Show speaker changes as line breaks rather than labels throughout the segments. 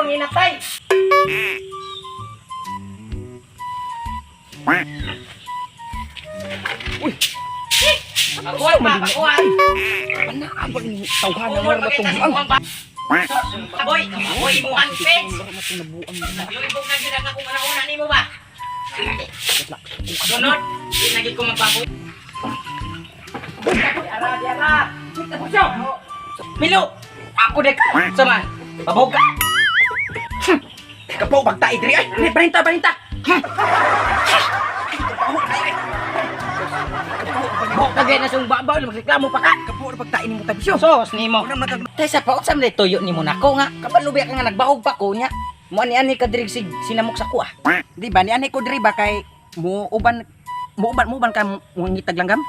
ang inatay.
Uy!
Ako ay makakuha.
Ano abang ni tawhan na nga matungbuang?
Boy, boy mo ang fence.
Matungbuang na.
Yung ibog na gina ka kung una ni mo ba? Sunod, nagig ko magbaboy. Ara. Milo, ako dek. Sama, babog ka.
Kapaw bagta idri ay.
Barinta. Bok bagay na sung babaw, magreklamo pa ka.
Kapaw na bagta ini mo tabisyo.
Sos nimo.
Unang nagag
Tay sa paot sam tuyo nimo nako nga. Kabalubi ka nga nagbahog pa ko nya. Mo ani ka dirig sig sinamok sa kuha.
di ba ni ani ko diri ba kay mo uban ka mo ngitag langgam?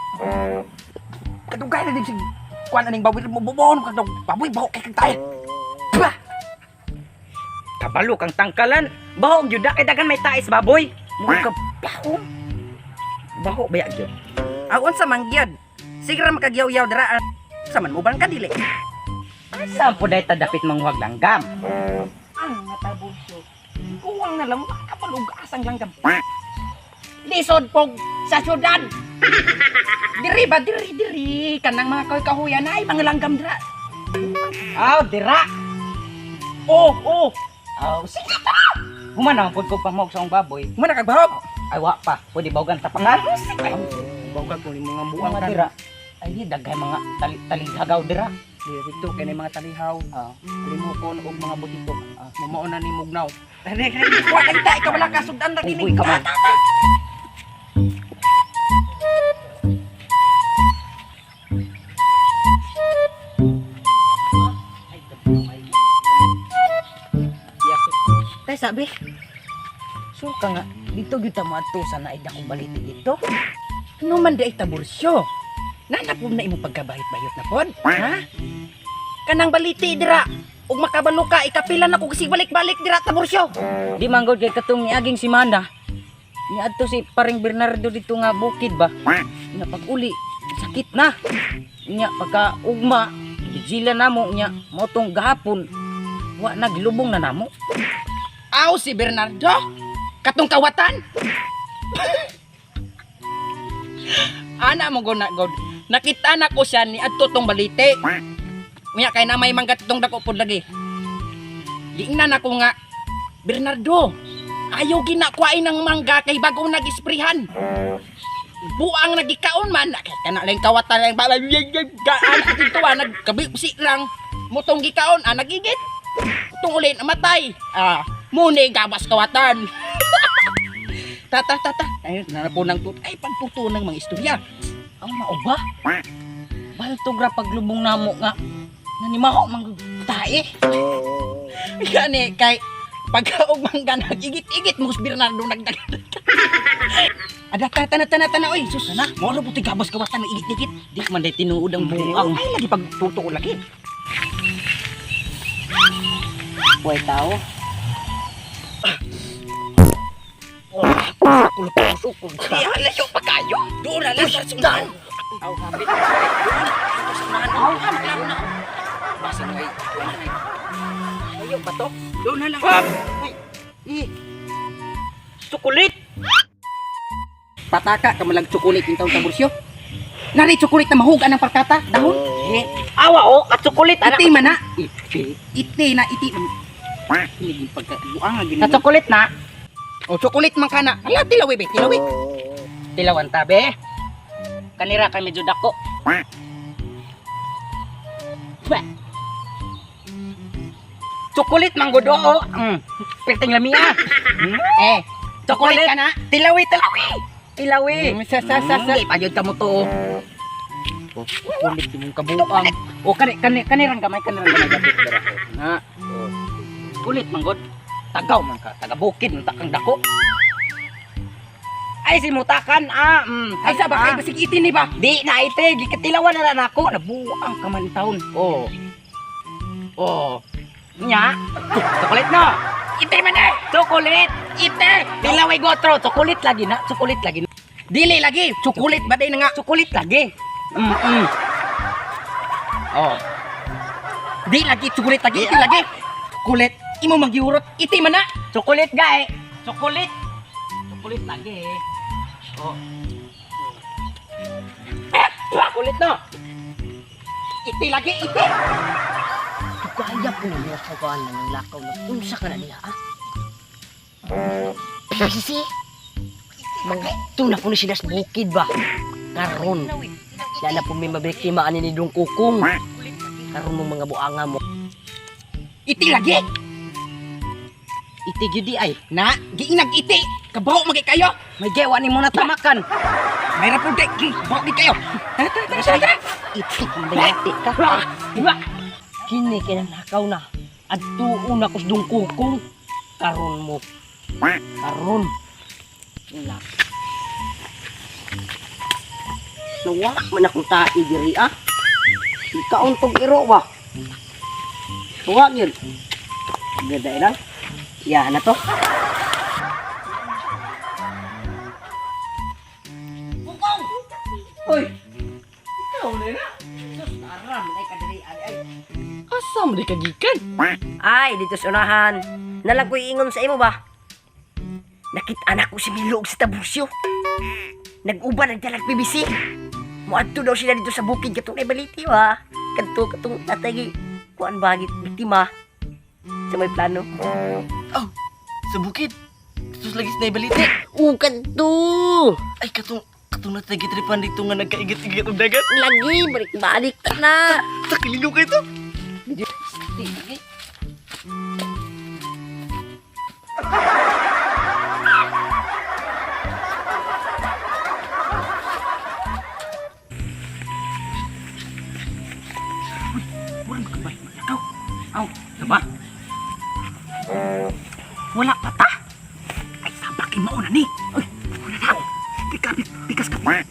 Kadugay na din si kuan aning baboy mo bubon ka baboy baho kay kagtay. Bah!
Kabalo kang tangkalan. Bahog jud kay dagan may tais baboy.
Mo ka baho.
Baho baya jud.
Awan sa mangyad. Sige ra makagyaw-yaw dira. Sa man mo ban ka dili.
Asa po day tadapit manghuwag langgam.
Ang matabulso. Kuwang na lang kapalug asang langgam.
Lisod pog sa syudad.
Diri ba diri kanang mga kahuyan ay mga langgam dira.
Aw dira.
Oh.
Aw sige ta. Humana pud ko pamog sa akong baboy.
Mo nakagbahog.
Ay wa pa. Pwede bawgan tapangan.
Bawgan ko ni mga
Ang
buang
mga
kan.
dira. Ay di daghay mga talihagaw dira.
Dito kay mga talihaw.
Ah.
Limukon og mga butito. Mamao na ni mugnaw. Dali wa kay ta ikaw wala kasugdan ra
Uy ka man. Tay sabi. So ka nga dito kita mo adto sa naid akong baliti dito.
No man di tabursyo. Nanapom na imo pagkabahit-bayot na pod. Ha? Kanang baliti dira. Ug makabalo ka ikapilan ako kasi balik-balik dira tabursyo.
Di manggod kay katong niaging si Manda. Ni adto si paring Bernardo dito nga bukid ba. Nya pag-uli sakit na. Nya pagka ugma bigila namo nya mo tong gahapon. Wa naglubong na namo.
Aw si Bernardo. Katong kawatan. Ana mo guna god. Nakita na ko siya ni adto tong balite. Unya kay na may manggat tong dako pod lagi. Diingnan ako nga Bernardo. Ayaw ginakwain ng mangga kay bagong nag-isprihan. Buang nagikaon man kana lang kawatan lang balay anak dito nagkabisi lang motong gikaon nagigit. Tung uli namatay. Muni gabas kawatan. Tata. Ayun nanapunang tut. Ay pagtutunang mga istorya.
Ang mauba. Baltog ra paglubong namo nga nanimaho mang tae.
Gani kay pagkaugmang ka nag-igit-igit mo si Bernardo nagdagat. Ada tana oy sus na. Mo ra puti gabas kawatan na igit-igit.
Di man day tinuod ang buang.
Ay lagi pagtuto ko lagi.
Buhay tao.
Kaya layo pa kayo. Doon na lang sa sundan.
Aw habit.
Aw ham na. Basta kay.
Ayo pa to.
Doon na lang.
Sukulit.
Pataka ka malang tsukulit yung taong tabursyo. Nari tsukulit na mahuga ng parkata. Dahon.
Awa o katsukulit anak.
Iti man na. Iti na. Hindi pagkabuang agin.
Katsukulit na.
O tsukulit man ka na. Ala tilawi be. Tilawi.
Tilawan tabe. Kanira kay medyo dako. Tsukulit manggodo o. Perting lamia.
Tsukulit ka na.
Tilawi. Tilawi.
Sa.
Hindi pa yun kamo to.
Kulit yung kabuang.
O kanirang gamay gabit dara. Na. Kulit manggod. Tagaw man ka. Taga bukid man takang dako. Ay simutakan
Ay sa ba kay basig iti ni ba?
Di na ite gikatilawan na lang ako nabuang ka man taon. Oh. Nya. Chocolate no.
Iti man eh.
Chocolate.
Iti.
Tilaway gotro. Chocolate lagi na. Chocolate lagi na.
Dili lagi. Tsukulit ba day na nga.
Chocolate lagi. Oh.
Di lagi tsukulit lagi. Iti lagi. Kulit. imo maghiurot iti man na.
Chocolate gay. Chocolate. Chocolate lagi. Oh. Chocolate no.
Iti lagi iti.
Kaya po na nila kawan ng lakaw na unsa ka na nila, Sisi, magtuna po na sila sa bukid ba? Karon, lala po may mabiktima ani ni Dong Kukong. Karon mo mga buanga mo.
Iti lagi. Iti gyudi ay na giinag iti. Kabaw magi kayo.
May gewa ni mo na tamakan.
May rapod kay kabaw di kayo. Tara.
Itik bayati ka.
Diba?
Kini kinanakaw na. At tuon ako sa Dong Kukong. Karon mo. Karon. Wala. Nawala man akong tae diri Ikaon tong iro ba? Tuwa yun. Ganda lang. Yan na to.
Oy. Ikaw na na. Aram ay kadiri ay. Asa mo di kagikan?
Ay, dito sa unahan. Nalang ko'y ingon sa imo ba? Nakita anak ko si Milo og si Tabusyo. Nag-uban ang talag PBC. Muadto daw sila dito sa bukid katong ibaliti ba? Katong tatay kuan bagit biktima. Sa may plano.
Oh, sa bukid. Sus lagi sa naibaliti.
Kadto.
Ay, katong natagit-tripan dito nga nagkaigat-igat ang dagat.
Lagi, balik ka na.
Sa kilino kayo to.
Diba? Wala pa ta? Ay, tabakin mo na ni. Ay, wala na. Pikas ka. Ay,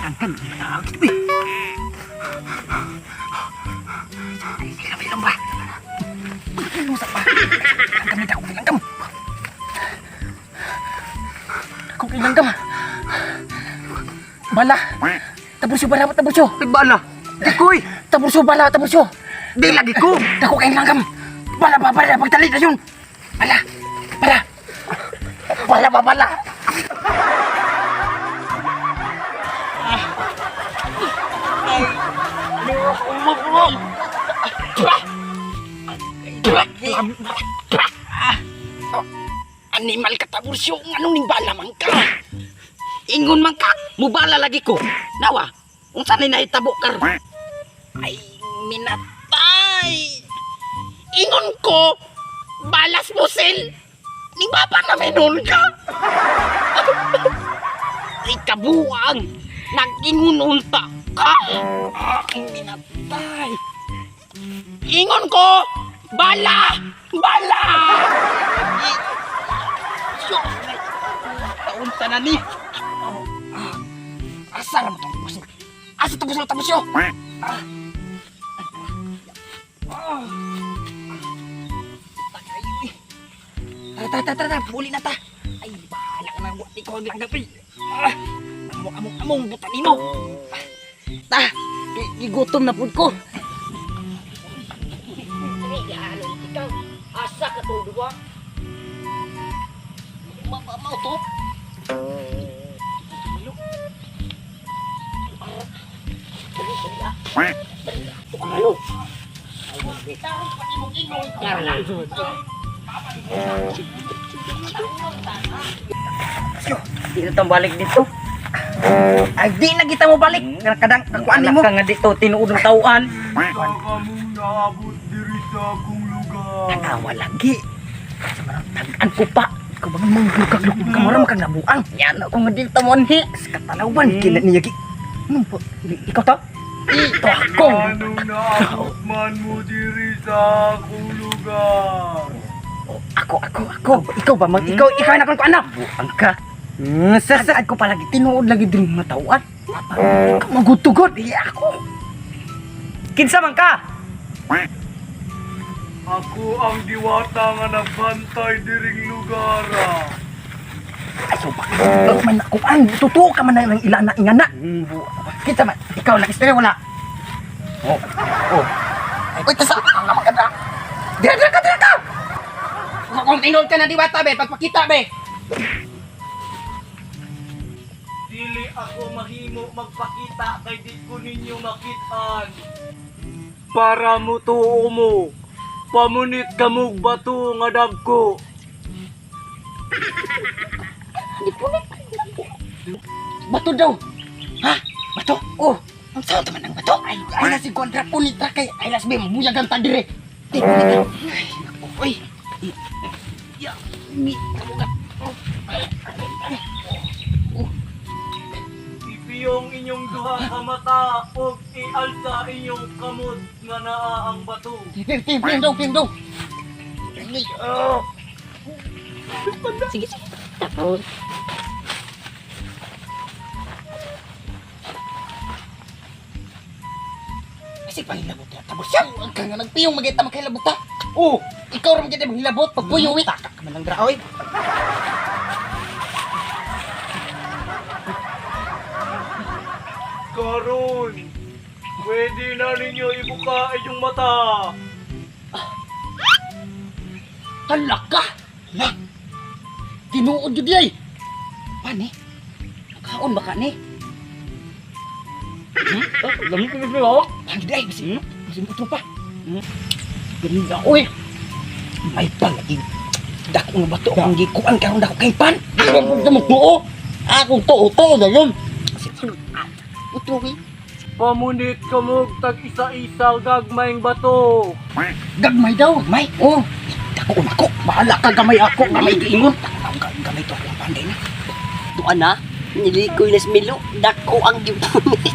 tangkan. Ay, film ba? Lusak pa. Langgam. Ako langgam. Bala. Tabusyo.
Ay, bala. Dikoy.
Tabusyo.
Di lagi ko.
Dako kayong langgam. Bala. Pagtalit na yun. Bala. Animal ka Tabusyo. Anong ning bala man ka? Ingon man ka. Mubala lagi ko. Nawa. Unsa ni nahitabo kar? Ay, minatay. Ingon ko, balas mo sil. Ni baba na menon ka. Ay, kabuang. Nag-ingon unta ka. Ang minatay. Ingon ko, bala. Taunta na ni. Asa naman itong Tabusyo? Asa Tabusyo? Tara, puli na ta. Ay, bahala ka na. Di ko ang langgam eh. Among butan mo. Ta, gigutom na po ko. Ikaw, asa ka to, diba? Mau to?
Dito tong balik dito.
Ay, di na kita mo balik. Kadang kakuan
Anak
mo.
ka nga dito tinuod ng tauan.
Nagawa lagi. Tagaan ko pa. Ikaw ba mong lukag-lukag ka mo kang nabuang?
Yan ako nga dito mo ni.
Katanawan, kina niya gi. Ano po? Ikaw to? Ito ako.
Anong naabot man mo diri sa akong lugar?
Ako. Ikaw ba? Ikaw na kung anak.
Buang ka.
Sasaan ko palagi. Tinuod lagi din mga tauan. Ikaw magutugod. Iya ako.
Kinsa man ka?
Ako ang diwata nga nagbantay diring lugar.
Ay, so bakit? Man ako ang totoo ka man ng ilan na ingana. Kita man. Ikaw lang istorya wala. Oh. Ay, kasama ka naman ka na. Dira ka! Kung tinod ka na diwata, be, pagpakita, be.
Dili ako mahimo magpakita kay di ko ninyo makitaan. Para mo tuo mo, pamunit kamog bato nga dagko.
Bato daw. Ha? Bato? Oh. Ang saan naman ang bato? Ay na si kontra punit ra kay. Ay las be, mabuyag ang tadire. Di, Uy. Ya. Ni.
Ipiyong inyong duha ka mata ug ialsa inyong kamot nga naa ang bato.
Ping daw. Sige.
Tapos,
Kasi panghilabot na. Tapos siya, ang kang nagpiyong magita magkahilabot ta. Oh, ikaw rin magita maghilabot pag puyo, wait. Taka ka man lang dra, oy.
Karon, pwede na ninyo ibuka inyong mata.
Hala ka! Hala! Tinuod yun di ay! Pani? Nakaon ba ka ni?
Lamig ko na ako.
Hindi ay, basin ko pa. Ganda, oy! May palagi. Dako nga ba ito akong gikuan karon dako kay pan? Ako sa magtuo! Akong tuo na yun! Utuwi.
Pamunit kamog tag isa-isa gagmayng bato.
Gagmay daw, gagmay. Oh, dako ako. Bahala ka gamay ako. Gamay giingon. Gamay to ako ang panday na.
doon na, nilikoy na si Milo, dako ang gipunit.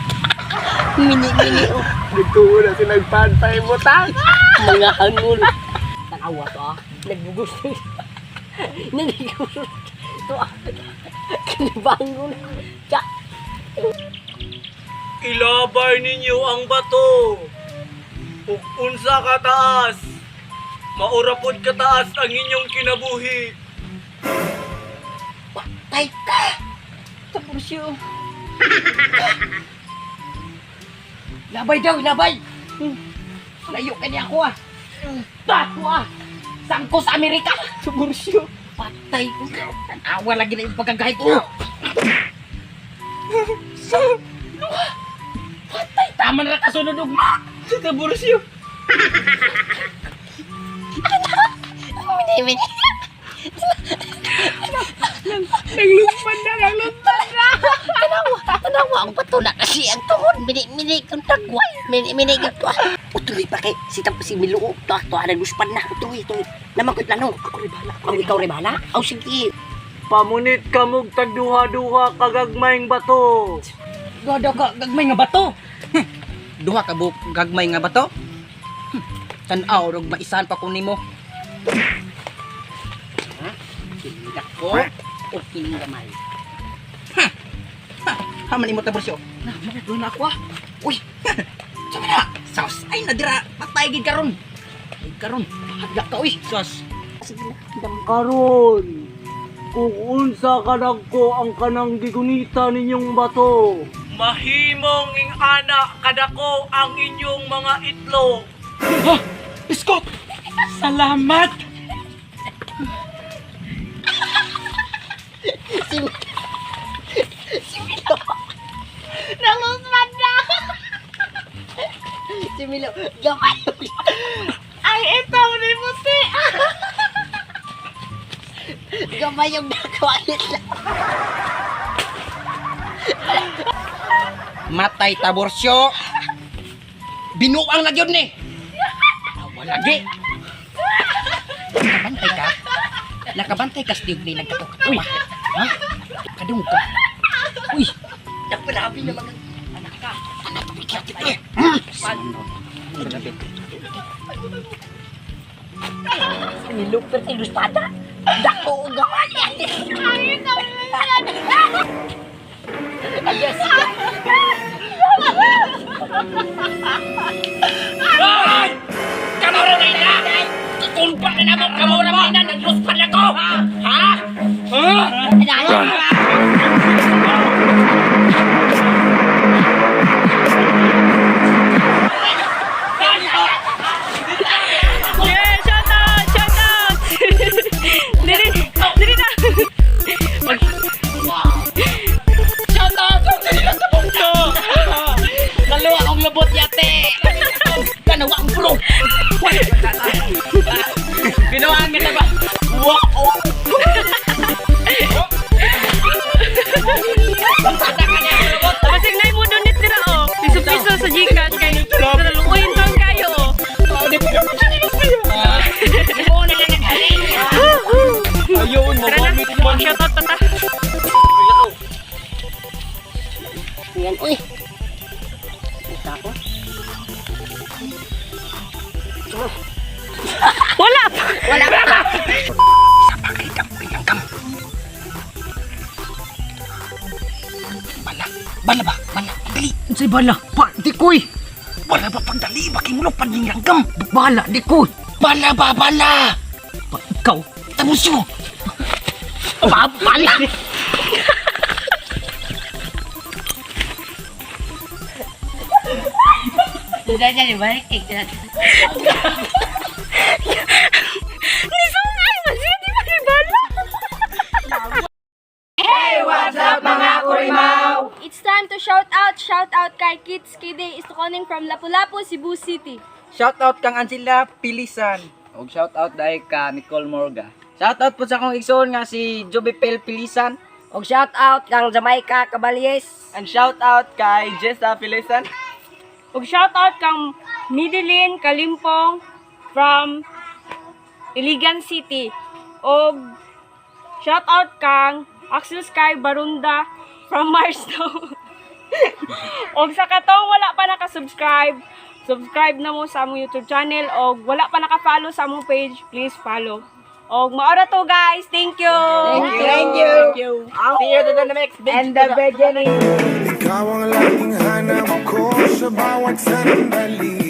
Mini-mini, oh.
Nagtuo na sinagpantay mo tang.
Mga hangul. Tanawa to, ah. Nagbugusto. Nagbugusto. Ito, ah. Kinibangon. Tsa.
Ilabay ninyo ang bato. Ug unsa kataas, maurapod kataas ang inyong kinabuhi.
Patay ka! Tapos yun. Labay daw, labay! Layo ka niya ako ah! Tato ah! Sangko sa Amerika! Subursyo! Patay ko! Tanawa lagi na yung pagkagahit ko! Patay! Tama na kasunod og Subursyo!
Mini-mini.
Naglutpan na!
Tanawa ang bato na kasi ang tuhod. Mini-mini kong tagway. Mini-mini kong tuwa. Utuloy pa kay si Milo. Tuwa na guspan na. Utuloy. Naman ko'y plano. Ako rin bahala. Ikaw rin bahala? Aw, sige.
Pamunit kamog tag duha-duha kagagmayng bato.
Gada ka gagmay nga bato. Duha ka buk gagmay nga bato. Tan-aw rog maisan pa ko nimo. Kindak ko o kining gamay. Haman imo tabrosyo. Na, magado na ako ah. Uy. Sama na. Sos ay nadira patay gid karon. Ay karon. Hadlak ka uy. Sos.
Sige na.
Karon, kung unsa kadagko ang kanang gigunita ninyong bato, mahimong ing ana kadako ang inyong mga itlog.
Iskot! Salamat!
Si Milo. Nalusman na. Si Milo. Gamay. Ay, ito ni Musi. Gamay yung nakwalit lang.
Matay taborsyo. Binuang na gyud ni. Wala lagi. Nakabantay ka? Nakabantay ka Steve ni nagkatok. Uy. Ha? Kadung ka. Uy.
Napalabi naman ang anak ka.
Anak ko bigyan kita eh.
Si Milo, pero iluspada. Dako ang gamay. Ay, nalusan. Ayos.
Ay! Kamu na ina! Tutulpa na naman kamu na ina! Nagluspan ako! Ha? Ha? Yes, Shoutout pa ta.
Yan, uy. Ito ako.
Wala pa.
Wala pa.
Bala ba? Bala. Dali.
Unsay bala? Pa, di koy.
Bala ba pagdali? Baki mo lang paningranggam.
Bala, di koy.
Bala ba? Bala.
Pa, ikaw.
Tabusyo. Bala.
Sudah jadi balik ikan.
It's time to shout out kay Kids Kide is calling from Lapu-Lapu, Cebu City.
Shoutout kang Angela Pilisan.
Og shout out dai ka Nicole Morga. Shout out po sa akong igsoon nga si Jobipel Pilisan.
Og shout out kang Jamaica Cabalies.
And shoutout kay Jessa Pilisan.
Ug shout out kang Midilin Kalimpong from Iligan City. Og shout out kang Axel Sky Barunda from Marston. Og sa katong wala pa naka-subscribe, subscribe na mo sa among YouTube channel. Og wala pa naka-follow sa among page, please follow. Og maora to guys, thank you.
Thank you. See you to the next
And the beginning.
Ikaw ang laging hanap ko sa bawat sandali.